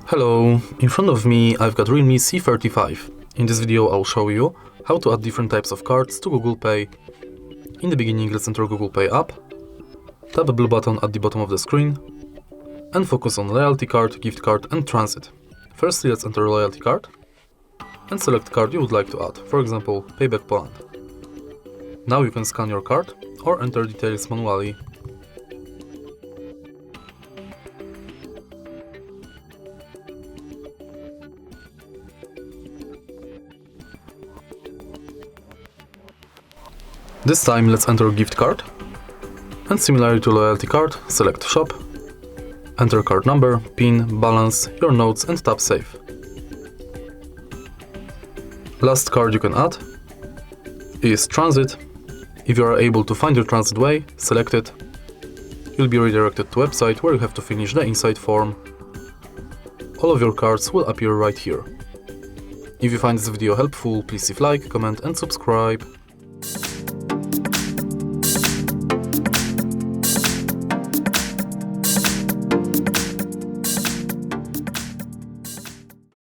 Hello, in front of me I've got REALME C35. In this video I'll show you how to add different types of cards to Google Pay. In the beginning, let's enter Google Pay app, tap the blue button at the bottom of the screen, and focus on loyalty card, gift card and transit. Firstly, let's enter loyalty card and select the card you would like to add, for example, Payback Poland. Now you can scan your card or enter details manually. This time let's enter gift card, and similarly to loyalty card, select shop, enter card number, PIN, balance, your notes and tap save. Last card you can add is transit. If you are able to find your transit way, select it. You'll be redirected to a website where you have to finish the inside form. All of your cards will appear right here. If you find this video helpful, please leave like, comment and subscribe.